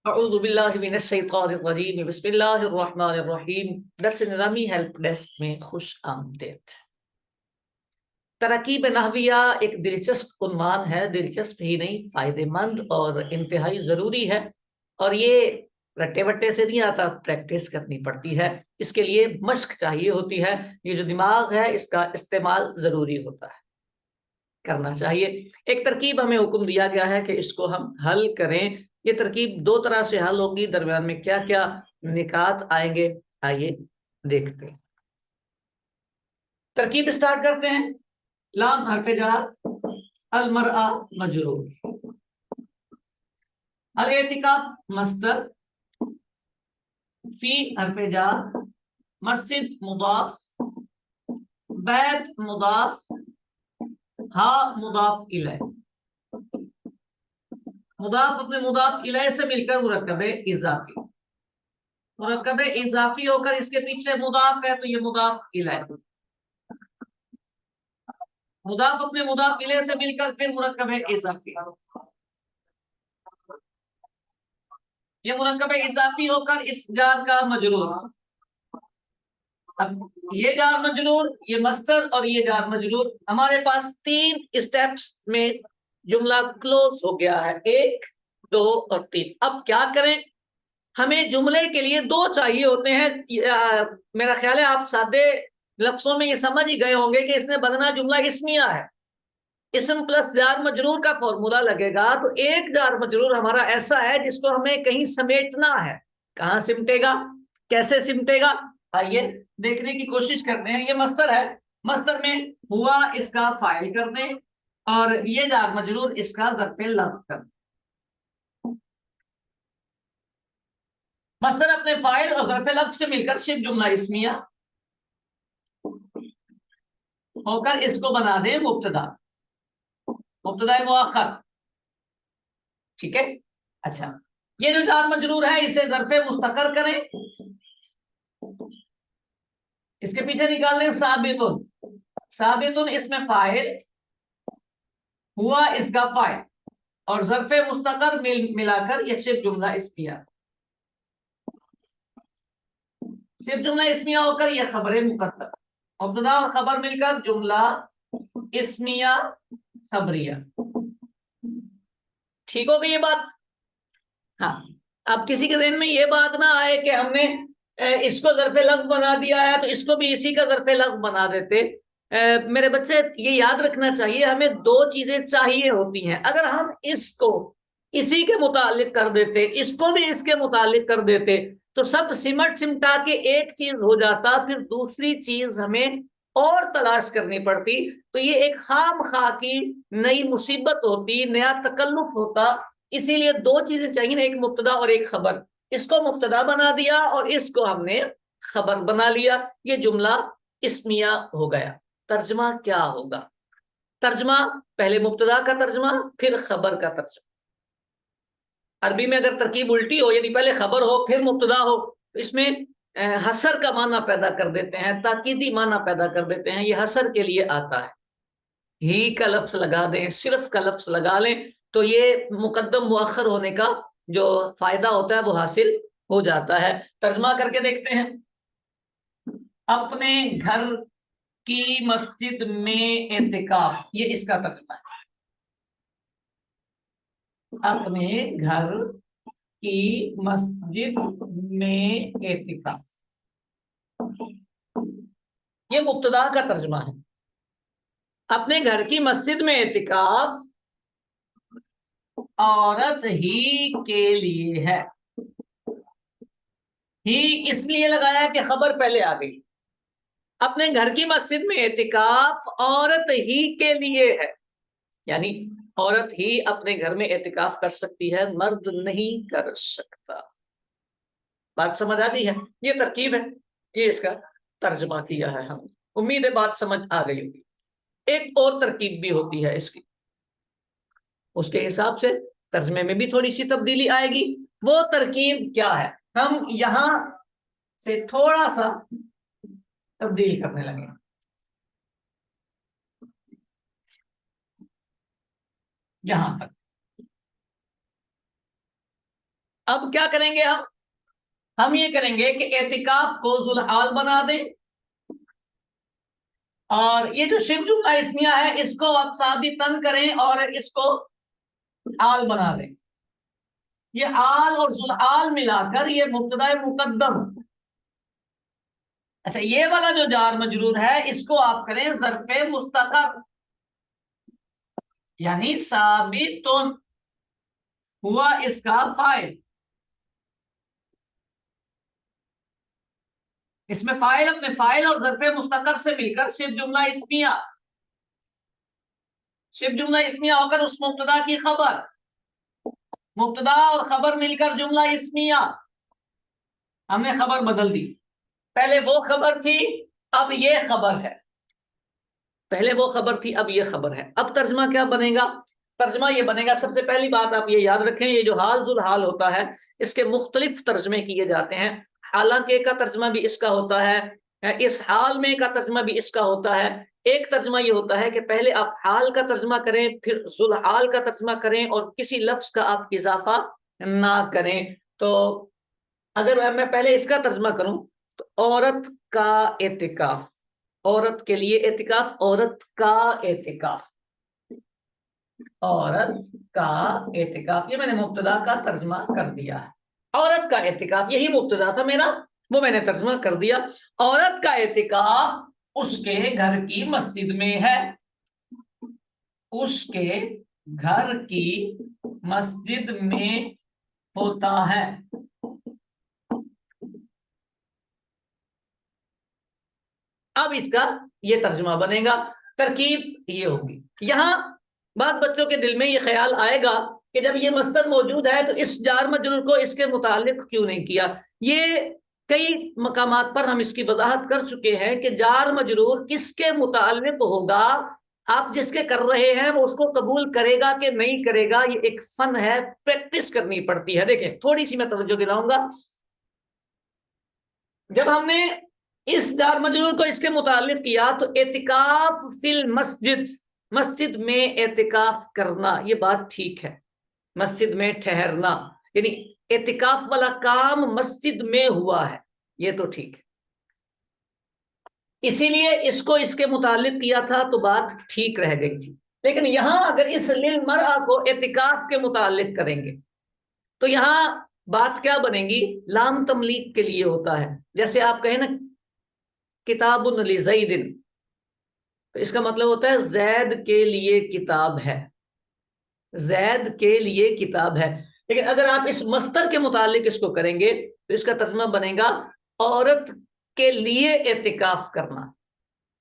اعوذ باللہ من الشیطان الرجیم بسم اللہ الرحمن الرحیم۔ درس نظامی ہیلپ ڈیسک میں خوش آمدید۔ تراکیب نحویہ ایک دلچسپ عنوان ہے، دلچسپ ہی نہیں فائدہ مند اور انتہائی ضروری ہے، اور یہ رٹے وٹے سے نہیں آتا، پریکٹس کرنی پڑتی ہے، اس کے لیے مشق چاہیے ہوتی ہے، یہ جو دماغ ہے اس کا استعمال ضروری ہوتا ہے، کرنا چاہیے۔ ایک ترکیب ہمیں حکم دیا گیا ہے کہ اس کو ہم حل کریں۔ یہ ترکیب دو طرح سے حل ہوگی، درمیان میں کیا کیا نکات آئیں گے آئیے دیکھتے ہیں۔ ترکیب سٹارٹ کرتے ہیں۔ لام حرف جار، المرأة مجرور، الاعتکاف مصدر، فی حرف جار، مسجد مضاف، بیت مضاف، ہا مضاف الیہ۔ مضاف اپنے مضاف الیہ سے مل کر مرکب اضافی، مرکب اضافی ہو کر اس کے پیچھے مضاف ہے تو یہ مضاف الیہ، مضاف اپنے مضاف الیہ سے مل کر پھر مرکب اضافی، یہ مرکب اضافی ہو کر اس جار کا مجرور۔ اب یہ جار مجرور، یہ مصدر اور یہ جار مجرور، ہمارے پاس تین اسٹیپس میں جملہ کلوز ہو گیا ہے، ایک، دو اور تین۔ اب کیا کریں؟ ہمیں جملے کے لیے دو چاہیے ہوتے ہیں۔ میرا خیال ہے آپ سادے لفظوں میں یہ سمجھ ہی گئے ہوں گے کہ اس نے بننا جملہ اسمیہ ہے، اسم پلس جار مجرور کا فارمولا لگے گا، تو ایک جار مجرور ہمارا ایسا ہے جس کو ہمیں کہیں سمیٹنا ہے۔ کہاں سمٹے گا، کیسے سمٹے گا، آئیے دیکھنے کی کوشش کرتے ہیں۔ یہ مصدر ہے، مصدر میں ہوا اس کا فاعل کر دیں اور یہ جار مجرور اس کا ظرف لفظ کر دیں۔ مصدر اپنے فاعل اور ظرف لفظ سے مل کر شبہ جملہ اسمیہ ہو کر اس کو بنا دیں مبتدا، مبتدا مؤخر، ٹھیک ہے۔ اچھا، یہ جو جار مجرور ہے اسے ظرف مستقر کریں، اس کے پیچھے نکال لیں ثابتن، ثابتن اس میں فاعل، ہوا اس کا فاعل اور ظرف مستقر ملا کر یہ شبہ جملہ اسمیہ، شبہ جملہ اسمیہ ہو کر یہ خبر مقدر، مبتدا اور خبر مل کر جملہ اسمیہ خبریہ۔ ٹھیک ہو گئی یہ بات؟ ہاں، اب کسی کے ذہن میں یہ بات نہ آئے کہ ہم نے اس کو ظرف لفظ بنا دیا ہے تو اس کو بھی اسی کا ظرف لفظ بنا دیتے۔ میرے بچے یہ یاد رکھنا چاہیے، ہمیں دو چیزیں چاہیے ہوتی ہیں۔ اگر ہم اس کو اسی کے متعلق کر دیتے، اس کو بھی اس کے متعلق کر دیتے، تو سب سمٹ سمٹا کے ایک چیز ہو جاتا، پھر دوسری چیز ہمیں اور تلاش کرنی پڑتی، تو یہ ایک خام خواہ کی نئی مصیبت ہوتی، نیا تکلف ہوتا۔ اسی لیے دو چیزیں چاہیے، ایک مبتدا اور ایک خبر۔ اس کو مبتدا بنا دیا اور اس کو ہم نے خبر بنا لیا، یہ جملہ اسمیہ ہو گیا۔ ترجمہ کیا ہوگا؟ ترجمہ پہلے مبتدا کا ترجمہ پھر خبر کا ترجمہ۔ عربی میں اگر ترکیب الٹی ہو، یعنی پہلے خبر ہو پھر مبتدا ہو، تو اس میں حصر کا معنی پیدا کر دیتے ہیں، تاکیدی معنی پیدا کر دیتے ہیں، یہ حصر کے لیے آتا ہے۔ ہی کا لفظ لگا دیں، صرف کا لفظ لگا لیں تو یہ مقدم مؤخر ہونے کا جو فائدہ ہوتا ہے وہ حاصل ہو جاتا ہے۔ ترجمہ کر کے دیکھتے ہیں۔ اپنے گھر کی مسجد میں اعتکاف، یہ اس کا ترجمہ ہے۔ اپنے گھر کی مسجد میں اعتکاف، یہ مبتدا کا ترجمہ ہے۔ اپنے گھر کی مسجد میں اعتکاف عورت ہی کے لیے ہے۔ ہی اس لیے لگایا کہ خبر پہلے آ گئی۔ اپنے گھر کی مسجد میں اعتکاف عورت ہی کے لیے ہے، یعنی عورت ہی اپنے گھر میں اعتکاف کر سکتی ہے، مرد نہیں کر سکتا۔ بات سمجھ آتی ہے؟ یہ ترکیب ہے، یہ اس کا ترجمہ کیا ہے ہم۔ امید ہے بات سمجھ آ گئی ہوگی۔ ایک اور ترکیب بھی ہوتی ہے اس کی، اس کے حساب سے ترجمے میں بھی تھوڑی سی تبدیلی آئے گی۔ وہ ترکیب کیا ہے؟ ہم یہاں سے تھوڑا سا تبدیل کرنے لگے، یہاں پر اب کیا کریں گے ہم یہ کریں گے کہ اعتکاف کو ذوالحال بنا دیں، اور یہ جو شبہ جملہ اسمیہ ہے اس کو آپ ثابتاً کریں اور اس کو حال بنا دیں۔ یہ حال اور ذوالحال ملا کر یہ مبتدا مقدم، اچھا یہ والا جو جار مجرور ہے اس کو آپ کریں ظرف مستقر، یعنی ثابت ہوا اس کا فاعل، اس میں فاعل اپنے فاعل اور ظرف مستقر سے مل کر شبہ جملہ اسمیہ، شبہ جملہ اسمیہ ہو کر اس مبتدا کی خبر، مبتدا اور خبر مل کر جملہ اسمیہ، ہم نے خبر بدل دی، پہلے وہ خبر تھی اب یہ خبر ہے، پہلے وہ خبر تھی اب یہ خبر ہے۔ اب ترجمہ کیا بنے گا؟ ترجمہ یہ بنے گا، سب سے پہلی بات آپ یہ یاد رکھیں، یہ جو حال ذوالحال ہوتا ہے اس کے مختلف ترجمے کیے جاتے ہیں، حالانکہ کا ترجمہ بھی اس کا ہوتا ہے، اس حال میں کا ترجمہ بھی اس کا ہوتا ہے۔ ایک ترجمہ یہ ہوتا ہے کہ پہلے آپ حال کا ترجمہ کریں پھر ذوالحال کا ترجمہ کریں اور کسی لفظ کا آپ اضافہ نہ کریں۔ تو اگر میں پہلے اس کا ترجمہ کروں تو عورت کا اعتکاف، عورت کے لیے اعتکاف، عورت کا اعتکاف، عورت کا اعتکاف، یہ میں نے مبتدا کا ترجمہ کر دیا ہے، عورت کا اعتکاف یہی مبتدا تھا میرا، وہ میں نے ترجمہ کر دیا۔ عورت کا اعتکاف اس کے گھر کی مسجد میں ہے، اس کے گھر کی مسجد میں ہوتا ہے۔ اب اس کا یہ ترجمہ بنے گا، ترکیب یہ ہوگی۔ یہاں بعض بچوں کے دل میں یہ خیال آئے گا کہ جب یہ مصدر موجود ہے تو اس جار مجرور کو اس کے متعلق کیوں نہیں کیا؟ یہ کئی مقامات پر ہم اس کی وضاحت کر چکے ہیں کہ جار مجرور کس کے متعلق ہوگا، آپ جس کے کر رہے ہیں وہ اس کو قبول کرے گا کہ نہیں کرے گا، یہ ایک فن ہے، پریکٹس کرنی پڑتی ہے۔ دیکھیں تھوڑی سی میں توجہ دلاؤں گا، جب ہم نے اس جار مجرور کو اس کے متعلق کیا تو اعتکاف فی المسجد، مسجد میں اعتکاف کرنا، یہ بات ٹھیک ہے، مسجد میں ٹھہرنا، یعنی اعتکاف والا کام مسجد میں ہوا ہے، یہ تو ٹھیک ہے، اسی لیے اس کو اس کے متعلق کیا تھا تو بات ٹھیک رہ گئی تھی۔ لیکن یہاں اگر اس للمرأہ کو اعتکاف کے متعلق کریں گے تو یہاں بات کیا بنے گی؟ لام تملیک کے لیے ہوتا ہے، جیسے آپ کہیں نا کتاب لزید، تو اس کا مطلب ہوتا ہے زید کے لیے کتاب ہے، زید کے لیے کتاب ہے۔ لیکن اگر آپ اس مصدر کے متعلق اس کو کریں گے تو اس کا ترجمہ بنے گا عورت کے لیے اعتکاف کرنا،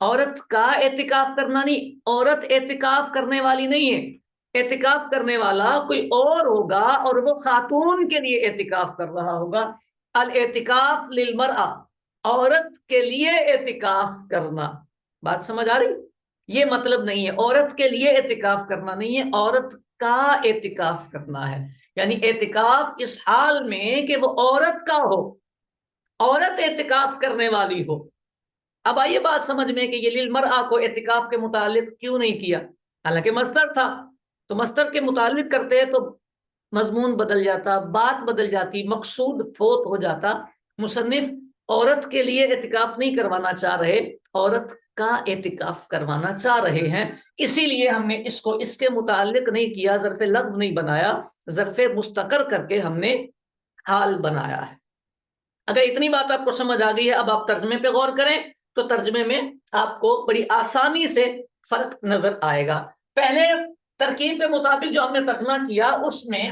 عورت کا اعتکاف کرنا نہیں، عورت اعتکاف کرنے والی نہیں ہے، اعتکاف کرنے والا کوئی اور ہوگا اور وہ خاتون کے لیے اعتکاف کر رہا ہوگا۔ الاعتکاف للمرأہ، عورت کے لیے اعتکاف کرنا، بات سمجھ آ رہی؟ یہ مطلب نہیں ہے، عورت کے لیے اعتکاف کرنا نہیں ہے، عورت کا اعتکاف کرنا ہے، یعنی اعتکاف اس حال میں کہ وہ عورت کا ہو، عورت اعتکاف کرنے والی ہو۔ اب آئیے بات سمجھ میں کہ یہ للمرأہ کو اعتکاف کے متعلق کیوں نہیں کیا، حالانکہ مصدر تھا، تو مصدر کے متعلق کرتے تو مضمون بدل جاتا، بات بدل جاتی، مقصود فوت ہو جاتا۔ مصنف عورت کے لیے اعتکاف نہیں کروانا چاہ رہے، عورت کا اعتکاف کروانا چاہ رہے ہیں، اسی لیے ہم نے اس کو اس کے متعلق نہیں کیا، ظرف لغو نہیں بنایا، ظرف مستقر کر کے ہم نے حال بنایا ہے۔ اگر اتنی بات آپ کو سمجھ آ گئی ہے، اب آپ ترجمے پہ غور کریں تو ترجمے میں آپ کو بڑی آسانی سے فرق نظر آئے گا۔ پہلے ترکیب کے مطابق جو ہم نے ترجمہ کیا اس میں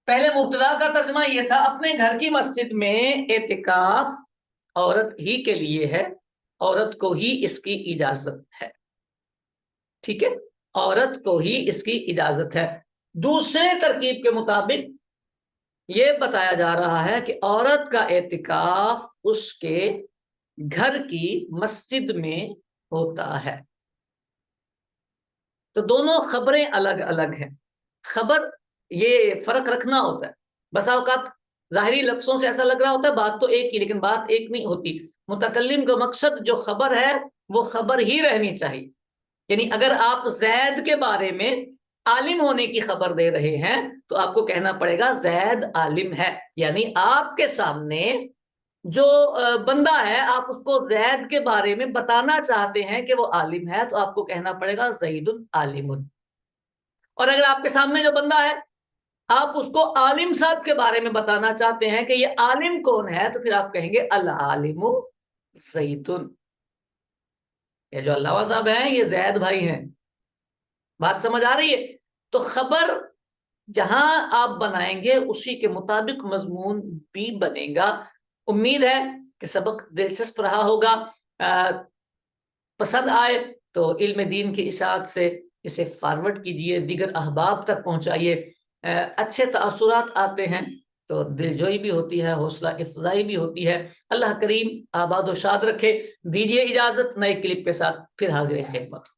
پہلے مبتدا کا ترجمہ یہ تھا اپنے گھر کی مسجد میں اعتکاف عورت ہی کے لیے ہے، عورت کو ہی اس کی اجازت ہے، ٹھیک ہے، عورت کو ہی اس کی اجازت ہے۔ دوسرے ترکیب کے مطابق یہ بتایا جا رہا ہے کہ عورت کا اعتکاف اس کے گھر کی مسجد میں ہوتا ہے، تو دونوں خبریں الگ الگ ہیں۔ خبر یہ فرق رکھنا ہوتا ہے، بسا اوقات ظاہری لفظوں سے ایسا لگ رہا ہوتا ہے بات تو ایک ہی، لیکن بات ایک نہیں ہوتی۔ متکلم کا مقصد جو خبر ہے وہ خبر ہی رہنی چاہیے، یعنی اگر آپ زید کے بارے میں عالم ہونے کی خبر دے رہے ہیں تو آپ کو کہنا پڑے گا زید عالم ہے، یعنی آپ کے سامنے جو بندہ ہے آپ اس کو زید کے بارے میں بتانا چاہتے ہیں کہ وہ عالم ہے، تو آپ کو کہنا پڑے گا زید عالم۔ اور اگر آپ کے سامنے جو بندہ ہے آپ اس کو عالم صاحب کے بارے میں بتانا چاہتے ہیں کہ یہ عالم کون ہے، تو پھر آپ کہیں گے العالم زید۔ یہ جو علامہ صاحب ہیں یہ زید بھائی ہیں، بات سمجھ آ رہی ہے؟ تو خبر جہاں آپ بنائیں گے اسی کے مطابق مضمون بھی بنے گا۔ امید ہے کہ سبق دلچسپ رہا ہوگا، پسند آئے تو علم دین کی اشاعت سے اسے فارورڈ کیجئے، دیگر احباب تک پہنچائیے۔ اچھے تاثرات آتے ہیں تو دل جوئی بھی ہوتی ہے، حوصلہ افزائی بھی ہوتی ہے۔ اللہ کریم آباد و شاد رکھے۔ دیجئے اجازت، نئے کلپ کے ساتھ پھر حاضر خدمت۔